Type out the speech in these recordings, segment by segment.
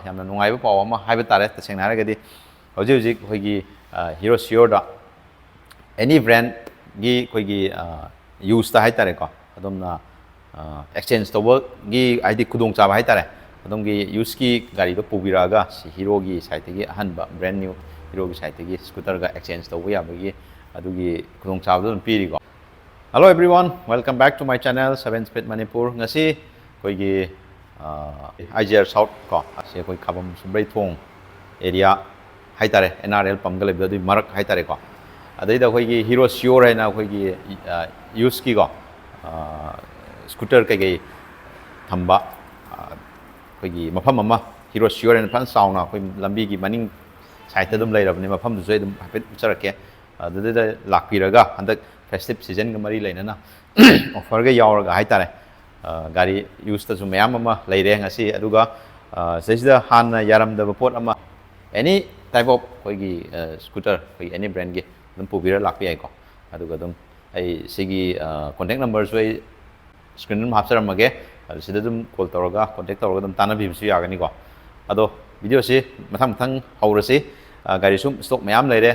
ꯌꯥꯝꯅ ꯅꯨꯡꯉꯥꯏꯕ ꯄꯥꯎ ꯑꯃ ꯍꯥꯏꯕ ꯇꯥꯔꯦ ꯇꯁꯦꯡꯅ ꯍꯥꯏꯔꯒꯗꯤ ꯍꯧꯖꯤꯛ ꯑꯩꯈꯣꯏꯒꯤ ꯍꯤꯔꯣ ꯁꯤꯌꯣꯔꯗ ꯑꯦꯅꯤ ꯕ꯭ꯔꯦꯟꯒꯤ ꯑꯩꯈꯣꯏꯒꯤ ꯌꯨꯁꯇ ꯍꯥꯏꯇꯥꯔꯦꯀꯣ ꯑꯗꯣꯝꯅ ꯑꯦꯛꯁꯆꯦꯟꯖ ꯇꯧꯕꯒꯤ ꯍꯥꯏꯗꯤ ꯈꯨꯗꯣꯡꯆꯥꯕ ꯍꯥꯏꯇꯥꯔꯦ ꯑꯗꯣꯝꯒꯤ ꯌꯨꯁꯀꯤ ꯒꯥꯔꯤꯗꯣ ꯄꯨꯕꯤꯔꯛꯑꯒ ꯍꯤꯔꯣꯒꯤ ꯁꯥꯏꯠꯇꯒꯤ ꯑꯍꯟꯕ ꯕ꯭ꯔꯦꯟ ꯅ꯭ꯌꯨ ꯍꯤꯔꯣꯒꯤ ꯁꯥꯏꯠꯇꯒꯤ ꯁ꯭ꯀꯨꯇꯔꯒ ꯑꯦꯛꯁꯆꯦꯟꯖ ꯇꯧꯕ ꯌꯥꯕꯒꯤ ꯑꯗꯨꯒꯤ ꯈꯨꯗꯣꯡꯆꯥꯕꯗꯣ ꯑꯗꯨꯝ ꯄꯤꯔꯤꯀꯣ Hello everyone, welcome back to my channel 7 Speed Manipur. Ngasi ꯑꯩꯈꯣꯏꯒꯤ IGR South ꯀꯣ ꯑꯁꯤ ꯑꯩꯈꯣꯏ ꯈꯥꯕꯝ ꯁꯨꯝꯕ꯭ꯔꯩ ꯊꯣꯡ ꯑꯦꯔꯤꯌꯥ ꯍꯥꯏꯇꯥꯔꯦ NRL ꯄꯝꯒ ꯂꯩꯕꯗꯣ ꯑꯗꯨꯒꯤ ꯃꯔꯛ ꯍꯥꯏꯇꯥꯔꯦꯀꯣ ꯑꯗꯩꯗ ꯑꯩꯈꯣꯏꯒꯤ ꯍꯤꯔꯣ ꯁꯤꯌꯣꯔ ꯍꯥꯏꯅ ꯑꯩꯈꯣꯏꯒꯤ ꯌꯨꯁꯀꯤꯀꯣ ꯁ꯭ꯀꯨꯇꯔ ꯀꯩꯀꯩ ꯊꯝꯕ ꯑꯩꯈꯣꯏꯒꯤ ꯃꯐꯝ ꯑꯃ ꯍꯤꯔꯣ ꯁꯤꯌꯣꯔ ꯍꯥꯏꯅ ꯐꯖꯅ ꯆꯥꯎꯅ ꯑꯩꯈꯣꯏ ꯂꯝꯕꯤꯒꯤ ꯃꯅꯤꯡ ꯁꯥꯏꯠꯇ ꯑꯗꯨꯝ ꯂꯩꯔꯕꯅꯤ ꯃꯐꯝꯗꯨꯁꯨ ꯑꯩ ꯑꯗꯨꯝ ꯍꯥꯏꯐꯦꯠ ꯎꯠꯆꯔꯛꯀꯦ ꯑꯗꯨꯗ ꯂꯥꯛꯄꯤꯔꯒ ꯍꯟꯗꯛ ꯐꯦꯁꯇꯤꯚ ꯁꯤꯖꯟꯒ ꯃꯔꯤ ꯂꯩꯅꯅ ꯑꯣꯐꯔꯒ ꯌꯥꯎꯔꯒ ꯍꯥꯏꯇꯥꯔꯦ ꯒꯥꯔꯤ ꯌꯨꯁꯇꯁꯨ ꯃꯌꯥꯝ ꯑꯃ ꯂꯩꯔꯦ ꯉꯁꯤ ꯑꯗꯨꯒ ꯁꯤꯗꯩꯁꯤꯗ ꯍꯥꯟꯅ ꯌꯥꯔꯝꯗꯕ ꯄꯣꯠ ꯑꯃ ꯑꯦꯅꯤ ꯇꯥꯏꯞ ꯑꯣꯐ ꯑꯩꯈꯣꯏꯒꯤ ꯁ꯭ꯀꯨꯇꯔ ꯑꯩꯈꯣꯏꯒꯤ ꯑꯦꯅꯤ ꯕ꯭ꯔꯦꯟꯒꯤ ꯑꯗꯨꯝ ꯄꯨꯕꯤꯔ ꯂꯥꯛꯄ ꯌꯥꯏꯀꯣ ꯑꯗꯨꯒ ꯑꯗꯨꯝ ꯑꯩ ꯁꯤꯒꯤ ꯀꯣꯟꯇꯦꯛ ꯅꯝꯕꯔꯁꯨ ꯑꯩ ꯁ꯭ꯀ꯭ꯔꯤꯟ ꯑꯗꯨꯝ ꯍꯥꯞꯆꯔꯝꯃꯒꯦ ꯑꯗꯨ ꯁꯤꯗ ꯑꯗꯨꯝ ꯀꯣꯜ ꯇꯧꯔꯒ ꯀꯣꯟꯇꯦꯛ ꯇꯧꯔꯒ ꯑꯗꯨꯝ ꯇꯥꯟꯅꯕꯤꯕꯁꯨ ꯌꯥꯒꯅꯤꯀꯣ ꯑꯗꯣ ꯚꯤꯗꯤꯑꯣꯁꯤ ꯃꯊꯪ ꯍꯧꯔꯁꯤ ꯒꯥꯔꯤꯁꯨ ꯁ꯭ꯇꯣꯛ ꯃꯌꯥꯝ ꯂꯩꯔꯦ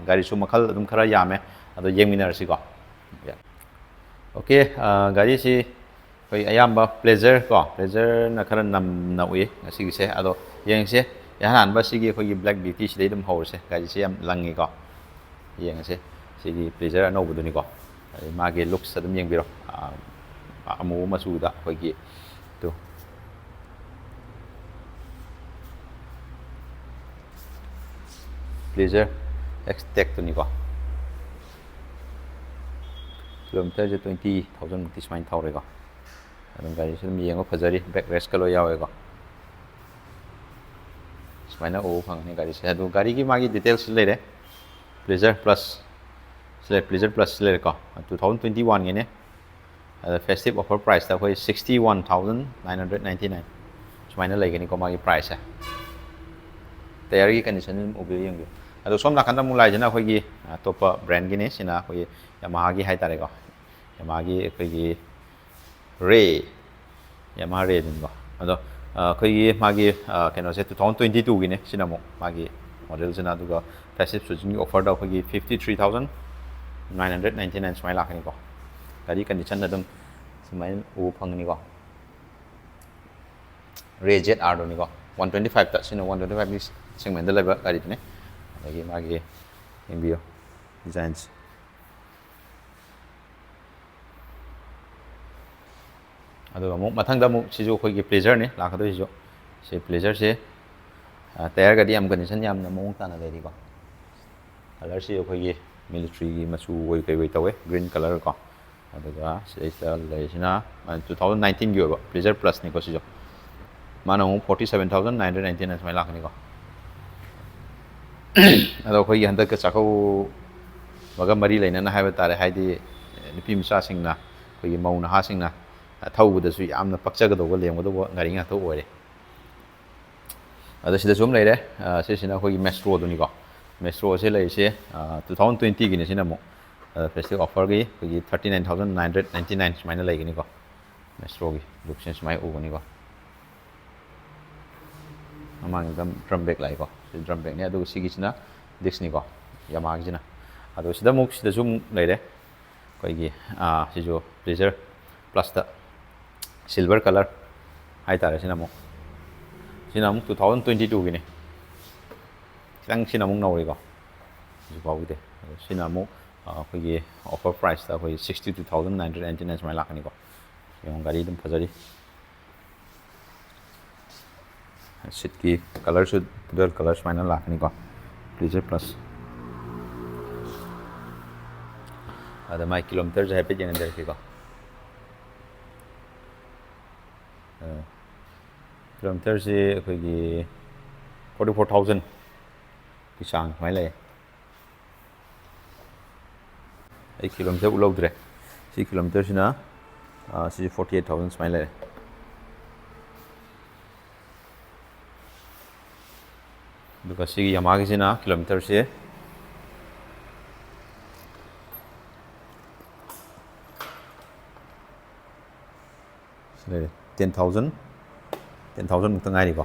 ꯒꯥꯔꯤꯁꯨ ꯃꯈꯜ ꯑꯗꯨꯝ ꯈꯔ ꯌꯥꯝꯃꯦ ꯑꯗꯣ ꯌꯦꯡꯃꯤꯟꯅꯔꯁꯤꯀꯣ ꯑꯣꯀꯦ ꯒꯥꯔꯤꯁꯤ ꯑꯩꯈꯣꯏ ꯑꯌꯥꯝꯕ ꯄ꯭ꯂꯦꯖꯔ ꯀꯣ ꯄ꯭ꯂꯦꯖꯔꯅ ꯈꯔ ꯅꯝꯅ ꯎꯏ ꯉꯁꯤꯒꯤꯁꯦ ꯑꯗꯣ ꯌꯦꯡꯁꯦ ꯏꯍꯥꯟ ꯍꯥꯟꯕ ꯁꯤꯒꯤ ꯑꯩꯈꯣꯏꯒꯤ ꯕ꯭ꯂꯦꯛ ꯕ꯭ꯌꯨꯇꯤꯁꯤꯗꯩ ꯑꯗꯨꯝ ꯍꯧꯔꯁꯦ ꯒꯥꯔꯤꯁꯦ ꯌꯥꯝ ꯂꯪꯉꯤꯀꯣ ꯌꯦꯡꯉꯁꯦ ꯁꯤꯒꯤ ꯄ꯭ꯂꯦꯖꯔ ꯑꯅꯧꯕꯗꯨꯅꯤꯀꯣ ꯑꯗꯩ ꯃꯥꯒꯤ ꯂꯨꯛꯁ ꯑꯗꯨꯝ ꯌꯦꯡꯕꯤꯔꯣ ꯑꯃꯨꯕ ꯃꯆꯨꯗ ꯑꯩꯈꯣꯏꯒꯤ ꯄ꯭ꯂꯦꯖꯔ ꯑꯦꯛꯁꯇꯦꯛꯇꯨꯅꯤꯀꯣ ꯀꯤꯂꯣꯃꯤꯇꯔꯁꯦ 20,000 ꯃꯨꯛꯇꯤ ꯁꯨꯃꯥꯏꯅ ꯊꯧꯔꯦꯀꯣ ꯑꯗꯨꯝ ꯒꯥꯔꯤꯁꯦ ꯑꯗꯨꯝ ꯌꯦꯡꯕ ꯐꯖꯔꯤ ꯕꯦꯛ ꯔꯦꯁꯀ ꯂꯣꯏ ꯌꯥꯎꯋꯦꯀꯣ ꯁꯨꯃꯥꯏꯅ ꯎꯕ ꯐꯪꯒꯅꯤ ꯒꯥꯔꯤꯁꯦ ꯑꯗꯨ ꯒꯥꯔꯤꯒꯤ ꯃꯥꯒꯤ ꯗꯤꯇꯦꯜꯁꯁꯨ ꯂꯩꯔꯦ ꯄ꯭ꯂꯦꯖꯔ ꯄ꯭ꯂꯁ ꯄ꯭ꯂꯦꯖꯔ ꯄ꯭ꯂꯁ ꯂꯩꯔꯦꯀꯣ 2021ꯒꯤꯅꯦ ꯑꯗ ꯐꯦꯁꯇꯤꯚ ꯑꯣꯐꯔ ꯄ꯭ꯔꯥꯏꯁꯇ ꯑꯩꯈꯣꯏ 61,999 ꯁꯨꯃꯥꯏꯅ ꯂꯩꯒꯅꯤꯀꯣ ꯃꯥꯒꯤ ꯄ꯭ꯔꯥꯏꯁꯁꯦ ꯇꯌꯔꯒꯤ ꯀꯟꯗꯤꯁꯟ ꯑꯗꯨꯝ ꯎꯕꯤꯔ ꯌꯦꯡꯕꯤꯌꯨ ꯑꯗꯣ ꯁꯣꯝ ꯅꯥꯀꯟꯗ ꯑꯃꯨꯛ ꯂꯥꯛꯏꯁꯤꯅ ꯑꯩꯈꯣꯏꯒꯤ ꯑꯇꯣꯞꯄ ꯕ꯭ꯔꯦꯟꯒꯤꯅꯤ ꯁꯤꯅ ꯑꯩꯈꯣꯏꯒꯤ ꯌꯥꯃꯥꯍꯥꯒꯤ ꯍꯥꯏꯇꯥꯔꯦꯀꯣ ꯌꯥꯃꯥꯍꯥꯒꯤ ꯑꯩꯈꯣꯏꯒꯤ ꯌꯥꯃꯥꯍꯥ ꯔꯦꯗꯨꯅꯤꯀꯣ ꯑꯗꯣ ꯑꯩꯈꯣꯏꯒꯤ ꯃꯥꯒꯤ ꯀꯩꯅꯣꯁꯦ 2022ꯒꯤꯅꯦ ꯁꯤꯅ ꯑꯃꯨꯛ ꯃꯥꯒꯤ ꯃꯣꯗꯦꯜꯁꯤꯅ ꯑꯗꯨꯒ ꯐꯦꯁꯇꯤꯚ ꯁꯤꯖꯟꯒꯤ ꯑꯣꯐꯔꯗ ꯑꯩꯈꯣꯏꯒꯤ 53,999 ꯁꯨꯃꯥꯏꯅ ꯂꯥꯛꯀꯅꯤꯀꯣ ꯒꯥꯔꯤ ꯀꯟꯗꯤꯁꯟ ꯑꯗꯨꯝ ꯁꯨꯃꯥꯏꯅ ꯎꯕ ꯐꯪꯒꯅꯤꯀꯣ ꯔꯦ ꯖꯦꯠ ꯑꯥꯔꯗꯨꯅꯤꯀꯣ 125ꯇ ꯁꯤꯅ 125ꯒꯤ ꯁꯦꯒꯃꯦꯟꯗ ꯂꯩꯕ ꯒꯥꯔꯤꯗꯨꯅꯤ ꯑꯗꯒꯤ ꯃꯥꯒꯤ ꯌꯦꯡꯕꯤꯌꯨ ꯗꯤꯖꯥꯏꯟꯁ ꯑꯗꯨꯒ ꯑꯃꯨꯛ ꯃꯊꯪꯗ ꯑꯃꯨꯛ ꯁꯤꯁꯨ ꯑꯩꯈꯣꯏꯒꯤ ꯄ꯭ꯂꯦꯖꯔꯅꯤ ꯂꯥꯛꯀꯗꯣꯏꯁꯤꯁꯨ ꯁꯤ ꯄ꯭ꯂꯦꯖꯔꯁꯦ ꯇꯌꯔꯒꯗꯤ ꯌꯥꯝ ꯀꯟꯗꯤꯁꯟ ꯌꯥꯝꯅ ꯃꯑꯣꯡ ꯇꯥꯅ ꯂꯩꯔꯤꯀꯣ ꯀꯂꯔꯁꯤ ꯑꯩꯈꯣꯏꯒꯤ ꯃꯤꯂꯤꯇ꯭ꯔꯤꯒꯤ ꯃꯆꯨ ꯑꯣꯏ ꯀꯩ ꯇꯧꯋꯦ ꯒ꯭ꯔꯤꯟ ꯀꯂꯔ ꯀꯣ ꯑꯗꯨꯒ ꯁꯤꯗꯩꯁꯤꯗ ꯂꯩꯔꯤꯁꯤꯅ 2019ꯒꯤ ꯑꯣꯏꯕ ꯄ꯭ꯂꯦꯖꯔ ꯄ꯭ꯂꯁꯅꯤꯀꯣ ꯁꯤꯁꯨ ꯃꯥꯅ ꯑꯃꯨꯛ 47,999 ꯁꯨꯃꯥꯏꯅ ꯂꯥꯛꯀꯅꯤꯀꯣ ꯑꯗꯣ ꯑꯩꯈꯣꯏꯒꯤ ꯍꯟꯗꯛꯀ ꯆꯥꯛꯀꯧꯕꯒ ꯃꯔꯤ ꯂꯩꯅꯅ ꯍꯥꯏꯕ ꯇꯥꯔꯦ ꯍꯥꯏꯗꯤ ꯅꯨꯄꯤ ꯃꯆꯥꯁꯤꯡꯅ ꯑꯩꯈꯣꯏꯒꯤ ꯃꯧ ꯅꯍꯥꯁꯤꯡꯅ ꯊꯧꯕꯗꯁꯨ ꯌꯥꯝꯅ ꯄꯛꯆꯒꯗꯧꯕ ꯂꯦꯝꯒꯗꯧꯕ ꯒꯥꯔꯤ ꯉꯥꯛꯇ ꯑꯣꯏꯔꯦ ꯑꯗꯣ ꯁꯤꯗꯁꯨ ꯑꯃ ꯂꯩꯔꯦ ꯁꯤꯁꯤꯅ ꯑꯩꯈꯣꯏꯒꯤ ꯃꯦꯁꯇ꯭ꯔꯣꯗꯨꯅꯤꯀꯣ ꯃꯦꯁꯇ꯭ꯔꯣꯁꯦ ꯂꯩꯔꯤꯁꯦ 2020ꯒꯤꯅꯤ ꯁꯤꯅ ꯑꯃꯨꯛ ꯐꯦꯁꯇꯤꯚ ꯑꯣꯐꯔꯒꯤ ꯑꯩꯈꯣꯏꯒꯤ 39,999 ꯁꯨꯃꯥꯏꯅ ꯂꯩꯒꯅꯤꯀꯣ ꯃꯦꯁꯇ꯭ꯔꯣꯒꯤ ꯂꯨꯛꯁꯦ ꯁꯨꯃꯥꯏꯅ ꯎꯒꯅꯤꯀꯣ ꯃꯃꯥꯡꯗ ꯗ꯭ꯔꯝ ꯕꯦꯛ ꯂꯥꯛꯏꯀꯣ ꯁꯤ ꯗ꯭ꯔꯝ ꯕꯦꯛꯅꯤ ꯑꯗꯨꯒ ꯁꯤꯒꯤꯁꯤꯅ ꯗꯤꯁꯅꯤꯀꯣ ꯌꯥꯃꯥꯒꯤꯁꯤꯅ ꯑꯗꯣ ꯁꯤꯗꯁꯨ ꯑꯃꯨꯛ ꯂꯩꯔꯦ ꯑꯩꯈꯣꯏꯒꯤ ꯁꯤꯁꯨ ꯄ꯭ꯂꯦꯖꯔ ꯄ꯭ꯂꯁꯇ ꯁꯤꯜꯚꯔ ꯀꯂꯔ ꯍꯥꯏꯇꯥꯔꯦ ꯁꯤꯅ ꯑꯃꯨꯛ 2022ꯒꯤꯅꯤ ꯈꯤꯇꯪ ꯁꯤꯅ ꯑꯃꯨꯛ ꯅꯧꯔꯤꯀꯣ ꯍꯧꯖꯤꯛ ꯐꯥꯎꯒꯤꯗꯤ ꯑꯗꯣ ꯁꯤꯅ ꯑꯃꯨꯛ ꯑꯩꯈꯣꯏꯒꯤ ꯑꯣꯐꯔ ꯄ꯭ꯔꯥꯏꯁꯇ ꯑꯩꯈꯣꯏ 62,999 ꯁꯨꯃꯥꯏꯅ ꯂꯥꯛꯀꯅꯤꯀꯣ ꯌꯦꯡꯉꯣ ꯒꯥꯔꯤ ꯑꯗꯨꯝ ꯐꯖꯔꯤ ꯁꯤꯠꯀꯤ ꯀꯂꯔꯁꯨ ꯄꯨꯗꯜ ꯀꯂꯔ ꯁꯨꯃꯥꯏꯅ ꯂꯥꯛꯀꯅꯤꯀꯣ ꯄ꯭ꯂꯦꯖꯔ ꯄ꯭ꯂꯁ ꯑꯗ ꯃꯥꯏ ꯀꯤꯂꯣꯃꯤꯇꯔꯁꯦ ꯍꯥꯏꯐꯦꯠ ꯌꯦꯡꯍꯟꯖꯔꯛꯀꯦꯀꯣ ꯀꯤꯂꯣꯃꯤꯇꯔꯁꯦ ꯑꯩꯈꯣꯏꯒꯤ 44,000ꯒꯤ ꯆꯥꯡ ꯁꯨꯃꯥꯏꯅ ꯂꯩ ꯑꯩ ꯀꯤꯂꯣꯃꯤꯇꯔ ꯎꯠꯍꯧꯗ꯭ꯔꯦ ꯁꯤ ꯀꯤꯂꯣꯃꯤꯇꯔꯁꯤꯅ ꯁꯤꯁꯦ 48,000 ꯁꯨꯃꯥꯏꯅ ꯂꯩꯔꯦ ꯑꯗꯨꯒ ꯁꯤꯒꯤ ꯌꯥꯃꯥꯒꯤꯁꯤꯅ ꯀꯤꯂꯣꯃꯤꯇꯔꯁꯦ 10,000 ꯃꯨꯛꯇ ꯉꯥꯏꯔꯤꯀꯣ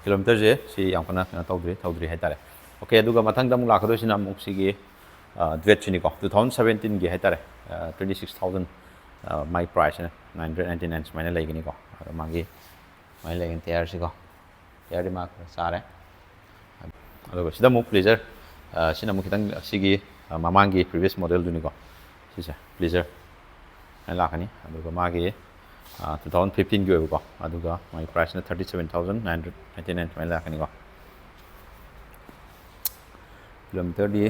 ꯀꯤꯂꯣꯃꯤꯇꯔꯁꯦ ꯁꯤ ꯌꯥꯝ ꯀꯟꯅ ꯀꯩꯅꯣ ꯇꯧꯗ꯭ꯔꯤ ꯍꯥꯏꯇꯥꯔꯦ ꯑꯣꯀꯦ ꯑꯗꯨꯒ ꯃꯊꯪꯗ ꯑꯃꯨꯛ ꯂꯥꯛꯀꯗꯣꯏꯁꯤꯅ ꯑꯃꯨꯛ ꯁꯤꯒꯤ ꯗ꯭ꯋꯦꯠꯁꯤꯅꯤꯀꯣ 2017ꯒꯤ ꯍꯥꯏꯇꯥꯔꯦ 26,000 ꯃꯥꯏ ꯄ꯭ꯔꯥꯏꯁꯁꯤꯅ 999 ꯁꯨꯃꯥꯏꯅ ꯂꯩꯒꯅꯤꯀꯣ ꯑꯗꯣ ꯃꯥꯒꯤ ꯁꯨꯃꯥꯏꯅ ꯂꯩꯒꯅꯤ ꯇꯌꯥꯔꯁꯤꯀꯣ ꯇꯌꯥꯔꯗꯤ ꯃꯥ ꯈꯔ ꯆꯥꯔꯦ ꯑꯗꯨꯒ ꯁꯤꯗ ꯑꯃꯨꯛ ꯄ꯭ꯂꯤꯖꯔ ꯁꯤꯅ ꯑꯃꯨꯛ ꯈꯤꯇꯪ ꯁꯤꯒꯤ ꯃꯃꯥꯡꯒꯤ ꯄ꯭ꯔꯤꯚꯤꯌꯁ ꯃꯣꯗꯦꯜꯗꯨꯅꯤꯀꯣ ꯁꯤꯁꯦ ꯄ꯭ꯂꯤꯖꯔ ꯁꯨꯃꯥꯏꯅ ꯂꯥꯛꯀꯅꯤ ꯑꯗꯨꯒ ꯃꯥꯒꯤ 2015ꯒꯤ ꯑꯣꯏꯕꯀꯣ ꯑꯗꯨꯒ ꯃꯥꯒꯤ ꯄ꯭ꯔꯥꯏꯁꯅ 37,999 ꯁꯨꯃꯥꯏꯅ ꯂꯥꯛꯀꯅꯤꯀꯣ ꯀꯤꯂꯣꯃꯤꯇꯔꯗꯤ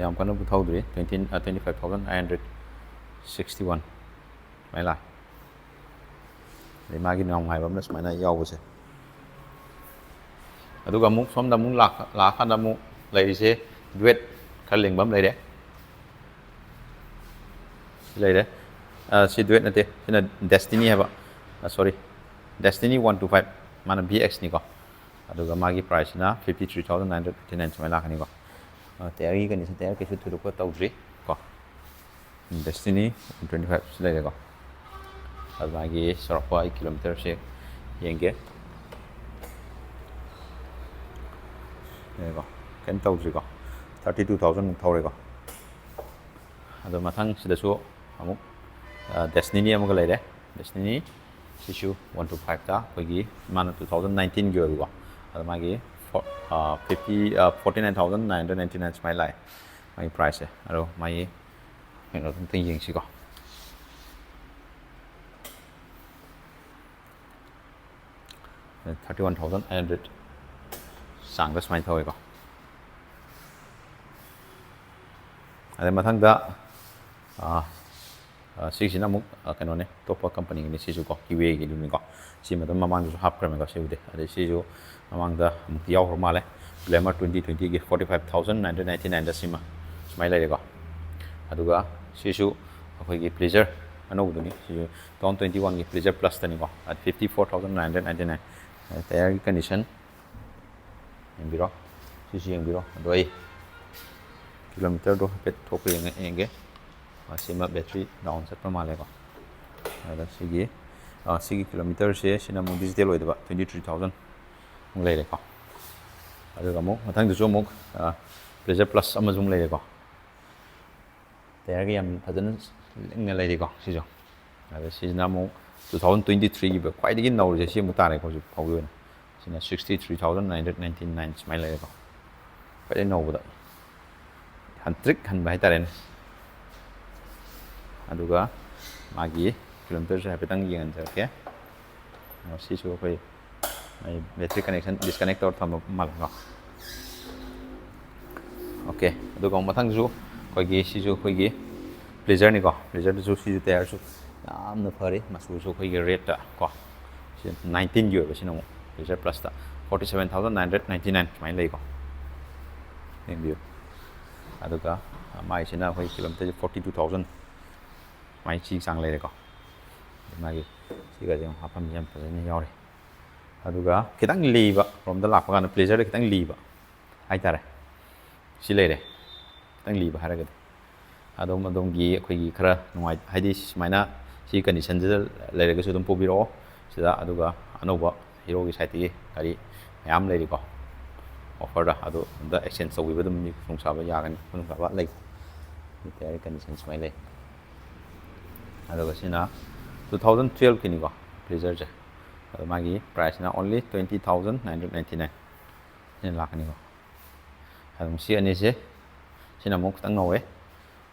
ꯌꯥꯝ ꯀꯟꯅ ꯊꯧꯗ꯭ꯔꯤ 25,961 ꯁꯨꯃꯥꯏꯅ ꯂꯥꯛꯑꯦ ꯑꯗꯩ ꯃꯥꯒꯤ ꯅꯨꯡꯉꯥꯏꯕ ꯑꯃꯅ ꯁꯨꯃꯥꯏꯅ ꯌꯥꯎꯕꯁꯦ ꯑꯗꯨꯒ ꯑꯃꯨꯛ ꯁꯣꯝꯗ ꯑꯃꯨꯛ ꯂꯥꯛꯑꯀꯥꯟꯗ ꯑꯃꯨꯛ ꯂꯩꯔꯤꯁꯦ ꯗ꯭ꯋꯦꯠ ꯈꯔ ꯂꯤꯡꯕ ꯑꯃ ꯂꯩꯔꯦ ꯂꯩꯔꯦ ꯁꯤ ꯗ꯭ꯋꯦꯠ ꯅꯠꯇꯦ ꯁꯤꯅ ꯗꯦꯁꯇꯤꯅꯤ ꯍꯥꯏꯕ ꯁꯣꯔꯤ ꯗꯦꯁꯇꯤꯅꯤ 125 ꯃꯥꯅ BXꯅꯤꯀꯣ ꯑꯗꯨꯒ ꯃꯥꯒꯤ ꯄ꯭ꯔꯥꯏꯁꯁꯤꯅ 53,959 ꯁꯨꯃꯥꯏꯅ ꯂꯥꯛꯀꯅꯤꯀꯣ ꯇꯌꯥꯔꯒꯤ ꯀꯟꯗꯤꯁꯟ ꯇꯌꯥꯔ ꯀꯩꯁꯨ ꯊꯣꯏꯗꯣꯛꯄ ꯇꯧꯗ꯭ꯔꯤ ꯀꯣ ꯗꯦꯁꯇꯤꯅꯤ 125 ꯁꯤ ꯂꯩꯔꯦꯀꯣ ꯑꯗꯨ ꯃꯥꯒꯤ ꯆꯥꯎꯔꯥꯛꯄ ꯑꯩ ꯀꯤꯂꯣꯃꯤꯇꯔꯁꯦ ꯌꯦꯡꯒꯦ ꯀꯣ ꯀꯩꯝ ꯇꯧꯗ꯭ꯔꯤꯀꯣ 32,000 ꯃꯨꯛ ꯊꯧꯔꯦꯀꯣ ꯑꯗꯣ ꯃꯊꯪ ꯁꯤꯗꯁꯨ ꯑꯃꯨꯛ ꯗꯦꯁꯇꯤꯅꯤ ꯑꯃꯒ ꯂꯩꯔꯦ ꯗꯦꯁꯇꯤꯅꯤ ꯁꯤꯁꯨ 125ꯇ ꯑꯩꯈꯣꯏꯒꯤ ꯃꯥꯅ 2019ꯒꯤ ꯑꯣꯏꯕꯀꯣ ꯑꯗꯣ ꯃꯥꯒꯤ 49,999 ꯁꯨꯃꯥꯏꯅ ꯂꯥꯛꯑꯦ ꯃꯥꯒꯤ ꯄ꯭ꯔꯥꯏꯁꯁꯦ ꯑꯗꯣ ꯃꯥꯒꯤ ꯀꯩꯅꯣ ꯑꯝꯇꯪ ꯌꯦꯡꯁꯤꯀꯣ $31,800 ꯆꯥꯡꯗ ꯁꯨꯃꯥꯏꯅ ꯊꯧꯋꯦꯀꯣ ꯑꯗꯩ ꯃꯊꯪꯗ ꯁꯤꯁꯤꯅ ꯑꯃꯨꯛ ꯀꯩꯅꯣꯅꯦ ꯑꯇꯣꯞꯄ ꯀꯝꯄꯅꯤꯒꯤꯅꯤ ꯁꯤꯁꯨ ꯀꯣ ꯀꯤꯋꯦꯒꯤꯗꯨꯅꯤꯀꯣ ꯁꯤ ꯃꯇꯝ ꯃꯃꯥꯡꯗꯁꯨ ꯍꯥꯞꯈ꯭ꯔꯃꯦꯀꯣ ꯁꯤꯕꯨꯗꯤ ꯑꯗꯩ ꯁꯤꯁꯨ ꯃꯃꯥꯡꯗ ꯑꯃꯨꯛ ꯌꯥꯎꯈ꯭ꯔ ꯃꯥꯜꯂꯦ ꯒ꯭ꯂꯦꯃꯔ 2020ꯒꯤ 45,999ꯗ ꯁꯤꯃ ꯁꯨꯃꯥꯏꯅ ꯂꯩꯔꯦꯀꯣ ꯑꯗꯨꯒ ꯁꯤꯁꯨ ꯑꯩꯈꯣꯏꯒꯤ ꯄ꯭ꯂꯤꯖꯔ ꯑꯅꯧꯕꯗꯨꯅꯤ ꯁꯤꯁꯨ 2021ꯒꯤ ꯄ꯭ꯂꯤꯖꯔ ꯄ꯭ꯂꯁꯇꯅꯤꯀꯣ 54,999 ꯇꯌꯥꯔꯒꯤ ꯀꯟꯗꯤꯁꯟ ꯌꯦꯡꯕꯤꯔꯣ ꯁꯤꯁꯨ ꯌꯦꯡꯕꯤꯔꯣ ꯑꯗꯣ ꯑꯩ ꯀꯤꯂꯣꯃꯤꯇꯔꯗꯣ ꯍꯥꯏꯐꯦꯠ ꯊꯣꯛꯄ ꯌꯦꯡꯒꯦ ꯁꯤꯃ ꯕꯦꯇ꯭ꯔꯤ ꯗꯥꯎꯟ ꯆꯠꯄ ꯃꯥꯜꯂꯦꯀꯣ ꯑꯗ ꯁꯤꯒꯤ ꯀꯤꯂꯣꯃꯤꯇꯔꯁꯦ ꯁꯤꯅ ꯑꯃꯨꯛ ꯗꯤꯖꯤꯇꯦꯜ ꯑꯣꯏꯗꯕ 23,000 ꯑꯃꯨꯛ ꯂꯩꯔꯦꯀꯣ ꯑꯗꯨꯒ ꯑꯃꯨꯛ ꯃꯊꯪꯗꯁꯨ ꯑꯃꯨꯛ ꯄ꯭ꯂꯦꯖꯔ ꯄ꯭ꯂꯁ ꯑꯃꯁꯨ ꯑꯃꯨꯛ ꯂꯩꯔꯦꯀꯣ ꯇꯌꯥꯔꯒꯤ ꯌꯥꯝ ꯐꯖꯅ ꯂꯤꯡꯅ ꯂꯩꯔꯤꯀꯣ ꯁꯤꯁꯨ ꯑꯗ ꯁꯤꯁꯤꯅ ꯑꯃꯨꯛ 2023ꯒꯤ ꯈ꯭ꯋꯥꯏꯗꯒꯤ ꯅꯧꯔꯤꯁꯦ ꯁꯤ ꯑꯃꯨꯛ ꯇꯥꯔꯦꯀꯣ ꯍꯧꯖꯤꯛ ꯐꯥꯎꯒꯤ ꯑꯣꯏꯅ ꯁꯤꯅ 63,999 ꯁꯨꯃꯥꯏꯅ ꯂꯩꯔꯦꯀꯣ ꯈ꯭ꯋꯥꯏꯗꯒꯤ ꯅꯧꯕꯗ ꯍꯟꯇ꯭ꯔꯤꯛ ꯍꯟꯕ ꯍꯥꯏꯇꯥꯔꯦꯅꯦ ꯑꯗꯨꯒ ꯃꯥꯒꯤ ꯀꯤꯂꯣꯃꯤꯇꯔꯁꯦ ꯍꯥꯏꯐꯦꯠꯇꯪ ꯌꯦꯡꯍꯟꯖꯔꯛꯀꯦ ꯁꯤꯁꯨ ꯑꯩꯈꯣꯏ ꯕꯦꯇ꯭ꯔꯤ ꯀꯅꯦꯛꯁꯟ ꯗꯤꯁꯀꯅꯦꯛ ꯇꯧꯔ ꯊꯝꯕ ꯃꯥꯜꯂꯦꯀꯣ ꯑꯣꯀꯦ ꯑꯗꯨꯒ ꯃꯊꯪꯁꯨ ꯑꯩꯈꯣꯏꯒꯤ ꯁꯤꯁꯨ ꯑꯩꯈꯣꯏꯒꯤ ꯄ꯭ꯂꯤꯖꯔꯅꯤꯀꯣ ꯄ꯭ꯂꯤꯖꯔꯗꯁꯨ ꯁꯤꯁꯨ ꯇꯌꯥꯔꯁꯨ ꯌꯥꯝꯅ ꯐꯔꯤ ꯃꯆꯨꯁꯨ ꯑꯩꯈꯣꯏꯒꯤ ꯔꯦꯠꯇ ꯀꯣ ꯁꯤ 19ꯒꯤ ꯑꯣꯏꯕ ꯁꯤꯅ ꯑꯃꯨꯛ ꯄ꯭ꯂꯤꯖꯔ ꯄ꯭ꯂꯁꯇ 47,999 ꯁꯨꯃꯥꯏꯅ ꯂꯩꯀꯣ ꯌꯦꯡꯕꯤꯌꯨ ꯑꯗꯨꯒ ꯃꯥꯏꯁꯤꯅ ꯑꯩꯈꯣꯏ ꯀꯤꯂꯣꯃꯤꯇꯔꯁꯦ 42,000 ꯁꯨꯃꯥꯏꯅ ꯁꯤ ꯆꯥꯡ ꯂꯩꯔꯦꯀꯣ ꯃꯥꯒꯤ ꯁꯤꯒꯁꯦ ꯍꯥꯞꯐꯝꯁꯦ ꯌꯥꯝ ꯐꯖꯅ ꯌꯥꯎꯔꯤ ꯑꯗꯨꯒꯈꯤꯇꯪ ꯂꯤꯕ ꯔꯣꯝꯗ ꯂꯥꯛꯄ ꯀꯥꯟꯗ ꯄ꯭ꯂꯦꯖꯔꯗ ꯈꯤꯇꯪ ꯂꯤꯕ ꯍꯥꯏꯇꯥꯔꯦ ꯁꯤ ꯂꯩꯔꯦ ꯈꯤꯇꯪ ꯂꯤꯕ ꯍꯥꯏꯔꯒꯗꯤ ꯑꯗꯣꯝꯒꯤ ꯑꯩꯈꯣꯏꯒꯤ ꯈꯔ ꯍꯥꯏꯗꯤ ꯁꯨꯃꯥꯏꯅ ꯁꯤ ꯀꯟꯗꯤꯁꯟꯁꯤꯗ ꯂꯩꯔꯒꯁꯨ ꯑꯗꯨꯝ ꯄꯨꯕꯤꯔꯛꯑꯣ ꯁꯤꯗ ꯑꯗꯨꯒ ꯑꯅꯧꯕ ꯍꯤꯔꯣꯒꯤ ꯁꯥꯏꯠꯇꯒꯤ ꯒꯥꯔꯤ ꯃꯌꯥꯝ ꯂꯩꯔꯤꯀꯣ ꯑꯣꯐꯔꯗ ꯑꯗꯨ ꯑꯝꯇ ꯑꯦꯛꯁꯆꯦꯟꯖ ꯇꯧꯕꯤꯕ ꯑꯗꯨꯝ ꯈꯨꯗꯣꯡꯆꯥꯕ ꯌꯥꯒꯅꯤ ꯈꯨꯗꯣꯡꯆꯥꯕ ꯂꯩ ꯇꯌꯥꯔꯒꯤ ꯀꯟꯗꯤꯁꯟ ꯁꯨꯃꯥꯏꯅ ꯂꯩ ꯑꯗꯨꯒ ꯁꯤꯅ 2012ꯒꯤꯅꯤꯀꯣ ꯄ꯭ꯂꯤꯖꯔꯁꯦ ꯑꯗꯣ ꯃꯥꯒꯤ ꯄ꯭ꯔꯥꯏꯁꯅ ꯑꯣꯟꯂꯤ 20,999 ꯁꯤꯅ ꯂꯥꯛꯀꯅꯤꯀꯣ ꯑꯗꯨꯝ ꯁꯤ ꯑꯅꯤꯁꯦ ꯁꯤꯅ ꯑꯃꯨꯛ ꯈꯤꯇꯪ ꯅꯧꯋꯦ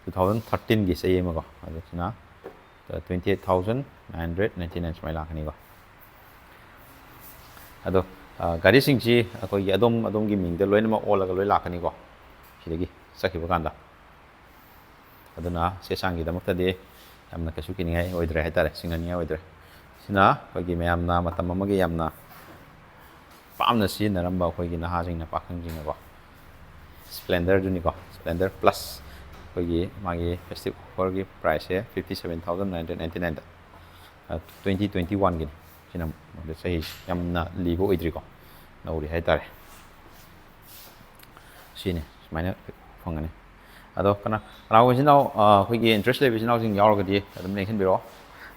2013ꯒꯤ ꯆꯍꯤ ꯑꯃꯀꯣ ꯑꯗꯨ ꯁꯤꯅ 28,999 ꯁꯨꯃꯥꯏꯅ ꯂꯥꯛꯀꯅꯤꯀꯣ ꯑꯗꯣ ꯒꯥꯔꯤꯁꯤꯡꯁꯤ ꯑꯩꯈꯣꯏꯒꯤ ꯑꯗꯣꯝꯒꯤ ꯃꯤꯡꯗ ꯂꯣꯏꯅꯃꯛ ꯑꯣꯜꯂꯒ ꯂꯣꯏ ꯂꯥꯛꯀꯅꯤꯀꯣ ꯁꯤꯗꯒꯤ ꯆꯠꯈꯤꯕ ꯀꯥꯟꯗ ꯑꯗꯨꯅ ꯆꯦ ꯆꯥꯡꯒꯤꯗꯃꯛꯇꯗꯤ ꯌꯥꯝꯅ ꯀꯩꯁꯨ ꯀꯤꯅꯤꯡꯉꯥꯏ ꯑꯣꯏꯗ꯭ꯔꯦ ꯍꯥꯏꯇꯥꯔꯦ ꯆꯤꯡꯅꯅꯤꯡꯉꯥꯏ ꯑꯣꯏꯗ꯭ꯔꯦ ꯁꯤꯅ ꯑꯩꯈꯣꯏꯒꯤ ꯃꯌꯥꯝꯅ ꯃꯇꯝ ꯑꯃꯒꯤ ꯌꯥꯝꯅ ꯄꯥꯝꯅ ꯁꯤꯖꯤꯟꯅꯔꯝꯕ ꯑꯩꯈꯣꯏꯒꯤ ꯅꯍꯥꯁꯤꯡꯅ ꯄꯥꯈꯪꯁꯤꯡꯅꯀꯣ ꯁ꯭ꯄ꯭ꯂꯦꯟꯗꯔꯗꯨꯅꯤꯀꯣ ꯁ꯭ꯄ꯭ꯂꯦꯟꯗꯔ ꯄ꯭ꯂꯁ ꯑꯩꯈꯣꯏꯒꯤ ꯃꯥꯒꯤ ꯐꯦꯁꯇꯤꯚ ꯑꯣꯐꯔꯒꯤ ꯄ꯭ꯔꯥꯏꯁꯁꯦ 57,999ꯗ 2021ꯒꯤꯅꯤ ꯁꯤꯅ ꯆꯍꯤ ꯌꯥꯝꯅ ꯂꯤꯕ ꯑꯣꯏꯗ꯭ꯔꯤꯀꯣ ꯅꯧꯔꯤ ꯍꯥꯏꯇꯥꯔꯦ ꯁꯤꯅꯤ ꯁꯨꯃꯥꯏꯅ ꯐꯪꯒꯅꯤ ꯑꯗꯣ ꯀꯅꯥꯒꯨꯝꯕ ꯏꯆꯤꯟ ꯏꯅꯥꯎ ꯑꯩꯈꯣꯏꯒꯤ ꯏꯟꯇꯔꯦꯁ ꯂꯩꯕ ꯏꯆꯤꯟ ꯏꯅꯥꯎꯁꯤꯡ ꯌꯥꯎꯔꯒꯗꯤ ꯑꯗꯨꯝ ꯌꯦꯡꯁꯤꯟꯕꯤꯔꯛꯑꯣ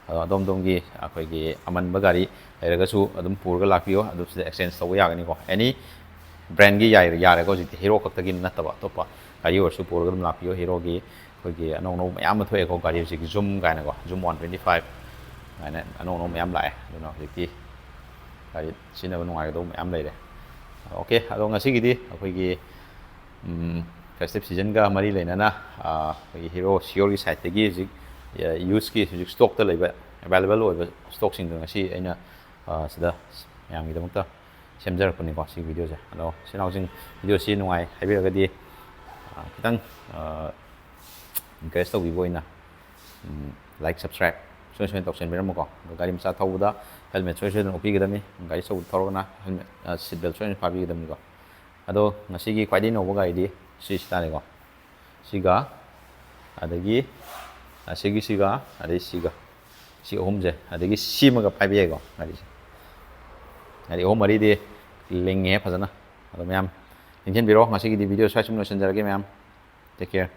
ꯑꯗꯣ ꯑꯗꯣꯝꯒꯤ ꯑꯩꯈꯣꯏꯒꯤ ꯑꯃꯟꯕ ꯒꯥꯔꯤ ꯂꯩꯔꯒꯁꯨ ꯑꯗꯨꯝ ꯄꯨꯔꯒ ꯂꯥꯛꯄꯤꯌꯣ ꯑꯗꯨ ꯁꯤꯗ ꯑꯦꯛꯁꯆꯦꯟꯖ ꯇꯧꯕ ꯌꯥꯒꯅꯤꯀꯣ ꯑꯦꯅꯤ ꯕ꯭ꯔꯦꯟꯒꯤ ꯌꯥꯔꯦꯀꯣ ꯍꯧꯖꯤꯛꯇꯤ ꯍꯤꯔꯣ ꯈꯛꯇꯒꯤ ꯅꯠꯇꯕ ꯑꯇꯣꯞꯄ ꯒꯥꯔꯤ ꯑꯣꯏꯔꯁꯨ ꯄꯨꯔꯒ ꯑꯗꯨꯝ ꯂꯥꯛꯄꯤꯌꯣ ꯍꯤꯔꯣꯒꯤ ꯑꯩꯈꯣꯏꯒꯤ ꯑꯅꯧ ꯑꯅꯧꯕ ꯃꯌꯥꯝ ꯑꯃ ꯊꯣꯛꯑꯦꯀꯣ ꯒꯥꯔꯤ ꯍꯧꯖꯤꯛꯀꯤ ꯖꯨꯝ ꯀꯥꯏꯅꯀꯣ ꯖꯨꯝ 125 ꯀꯥꯏꯅ ꯑꯅꯧ ꯑꯅꯧꯕ ꯃꯌꯥꯝ ꯂꯥꯛꯑꯦ ꯑꯗꯨꯅ ꯍꯧꯖꯤꯛꯇꯤ ꯒꯥꯔꯤ ꯁꯤꯖꯤꯟꯅꯕ ꯅꯨꯡꯉꯥꯏꯒꯗꯧꯕ ꯃꯌꯥꯝ ꯂꯩꯔꯦ ꯑꯣꯀꯦ ꯑꯗꯣ ꯉꯁꯤꯒꯤꯗꯤ ꯑꯩꯈꯣꯏꯒꯤ ꯐꯦꯁꯇꯤꯚ ꯁꯤꯖꯟꯒ ꯃꯔꯤ ꯂꯩꯅꯅ ꯑꯩꯈꯣꯏꯒꯤ ꯍꯤꯔꯣ ꯁꯤꯌꯣꯔꯒꯤ ꯁꯥꯏꯠꯇꯒꯤ ꯍꯧꯖꯤꯛ ꯌꯨꯁꯀꯤ ꯍꯧꯖꯤꯛ ꯁ꯭ꯇꯣꯛꯇ ꯂꯩꯕ ꯑꯦꯕꯥꯏꯂꯦꯕꯜ ꯑꯣꯏꯕ ꯁ꯭ꯇꯣꯛꯁꯤꯡꯗꯣ ꯉꯁꯤ ꯑꯩꯅ ꯁꯤꯗ ꯃꯌꯥꯝꯒꯤꯗꯃꯛꯇ ꯁꯦꯝꯖꯔꯛꯄꯅꯤꯀꯣ ꯁꯤ ꯚꯤꯗꯤꯑꯣꯁꯦ ꯑꯗꯣ ꯏꯆꯤꯟ ꯏꯅꯥꯎꯁꯤꯡ ꯚꯤꯗꯤꯑꯣꯁꯤ ꯅꯨꯡꯉꯥꯏ ꯍꯥꯏꯕꯤꯔꯒꯗꯤ ꯈꯤꯇꯪꯏꯟꯀꯔꯦꯖ ꯇꯧꯕꯤꯕ ꯑꯣꯏꯅ ꯂꯥꯏꯛ ꯁꯕꯁꯀ꯭ꯔꯥꯏꯕ ꯁꯣꯏꯅ ꯇꯧꯁꯟꯕꯤꯔꯝꯃꯨꯀꯣ ꯑꯗꯣ ꯒꯥꯔꯤ ꯃꯆꯥ ꯊꯧꯕꯗ ꯍꯦꯜꯃꯦꯠ ꯁꯣꯏꯗꯅ ꯎꯞꯄꯤꯒꯗꯕꯅꯤ ꯒꯥꯔꯤ ꯑꯆꯧꯕ ꯊꯧꯔꯒꯅ ꯍꯦꯜꯃꯦꯠ ꯁꯤꯠ ꯕꯦꯜ ꯁꯣꯏꯗꯅ ꯐꯥꯕꯤꯒꯗꯕꯅꯤꯀꯣ ꯑꯗꯣ ꯉꯁꯤꯒꯤ ꯈ꯭ꯋꯥꯏꯗꯒꯤ ꯅꯧꯕ ꯒꯥꯔꯤꯗꯤ ꯁꯤꯁꯤ ꯇꯥꯔꯦꯀꯣ ꯁꯤꯒ ꯑꯗꯒꯤ ꯁꯤꯒ ꯑꯗꯩ ꯁꯤꯒ ꯁꯤ ꯑꯍꯨꯝꯁꯦ ꯑꯗꯒꯤ ꯁꯤꯃꯒ ꯄꯥꯏꯕ ꯌꯥꯏꯀꯣ ꯒꯥꯔꯤꯁꯦ ꯍꯥꯏꯗꯤ ꯑꯍꯨꯝ ꯃꯔꯤꯗꯤ ꯂꯤꯡꯉꯦ ꯐꯖꯅ ꯑꯗꯣ ꯃꯌꯥꯝ ꯅꯤꯡꯁꯤꯡꯕꯤꯔꯣ ꯉꯁꯤꯒꯤꯗꯤ ꯚꯤꯗꯤꯑꯣ ꯁ꯭ꯋꯥꯏ ꯁꯨꯝ ꯂꯣꯏꯁꯤꯟꯖꯔꯒꯦ ꯃꯌꯥꯝ ꯇꯦꯛ ꯀꯦꯌꯔ